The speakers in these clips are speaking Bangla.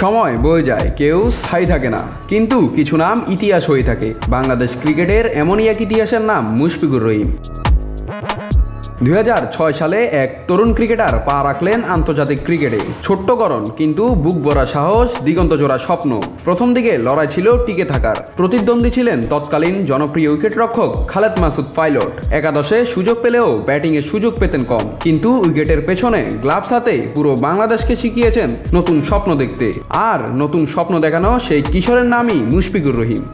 সময় বয়ে যায়, কেউ স্থায়ী থাকে না, কিন্তু কিছু নাম ইতিহাস হয়ে থাকে। বাংলাদেশ ক্রিকেটের এমনই এক ইতিহাসের নাম মুশফিকুর রহিম। 2006 সালে এক তরুণ ক্রিকেটার পা রাখলেন আন্তর্জাতিক ক্রিকেটে। ছোট্টকরণ কিন্তু বুক ভরা সাহস, দিগন্ত জোড়া স্বপ্ন। প্রথম দিকে লড়াই ছিল টিকে থাকার। প্রতিদ্বন্দ্বী ছিলেন তৎকালীন জনপ্রিয় উইকেটরক্ষক খালেদ মাসুদ পাইলট। একাদশে সুযোগ পেলেও ব্যাটিংয়ে সুযোগ পেতেন কম, কিন্তু উইকেটের পেছনে গ্লাভস হাতে পুরো বাংলাদেশকে শিখিয়েছেন নতুন স্বপ্ন দেখতে। আর নতুন স্বপ্ন দেখানো সেই কিশোরের নামই মুশফিকুর রহিম।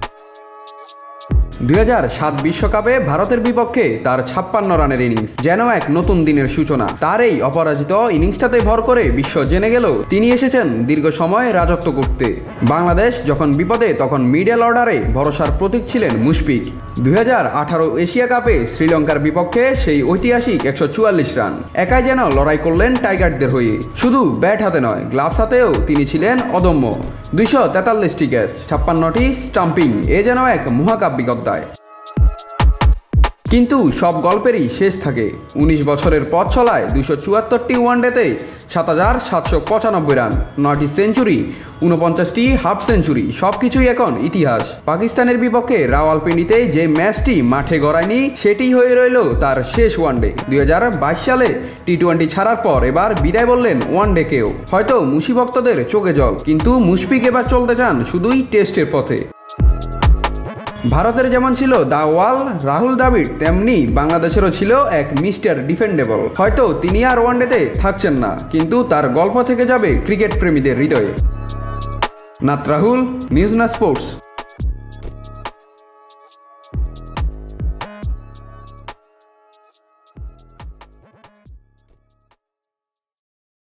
2007 বিশ্বকাপে ভারতের বিপক্ষে তার 56 রানের ইনিংস যেন এক নতুন দিনের সূচনা। তার এই অপরাজিত ইনিংসটাতে ভর করে বিশ্ব জেনে গেল তিনি এসেছেন দীর্ঘ সময় রাজত্ব করতে। বাংলাদেশ যখন বিপদে তখন মিডল অর্ডারে ভরসার প্রতীক ছিলেন মুশফিক। 2018 এশিয়া কাপে শ্রীলঙ্কার বিপক্ষে সেই ঐতিহাসিক 144 রান। একাই যেন লড়াই করলেন টাইগারদের হয়ে। শুধু ব্যাট হাতে নয়, গ্লাভস হাতেও তিনি ছিলেন অদম্য। 243টি ক্যাচ, 56টি স্টাম্পিং, এ যেন এক মহাকাব্যিক অধ্যায়। কিন্তু সব গল্পেরই শেষ থাকে। 19 বছরের পথ চলায় 274টি ওয়ানডেতে 7,795 রান, 9টি সেঞ্চুরি, 49টি হাফ সেঞ্চুরি, সবকিছুই এখন ইতিহাস। পাকিস্তানের বিপক্ষে রাওয়ালপিন্ডিতে যে ম্যাচটি মাঠে গড়ায়নি, সেটি হয়ে রইল তার শেষ ওয়ানডে। 2022 সালে টি-20 ছাড়ার পর এবার বিদায় বললেন ওয়ানডেকেও। হয়তো মুশি ভক্তদের চোখে জল, কিন্তু মুশফিক এবার চলতে চান শুধুই টেস্টের পথে। ভারতের যেমন ছিল দা ওয়াল রাহুল দ্রাবিড়, তেমনি বাংলাদেশেরও ছিল এক মিস্টার ডিফেন্ডেবল। হয়তো তিনি আর ওয়ানডেতে থাকছেন না, কিন্তু তার গল্প থেকে যাবে ক্রিকেট প্রেমীদের হৃদয়ে। নাত রাহুল, নিউজ না স্পোর্টস।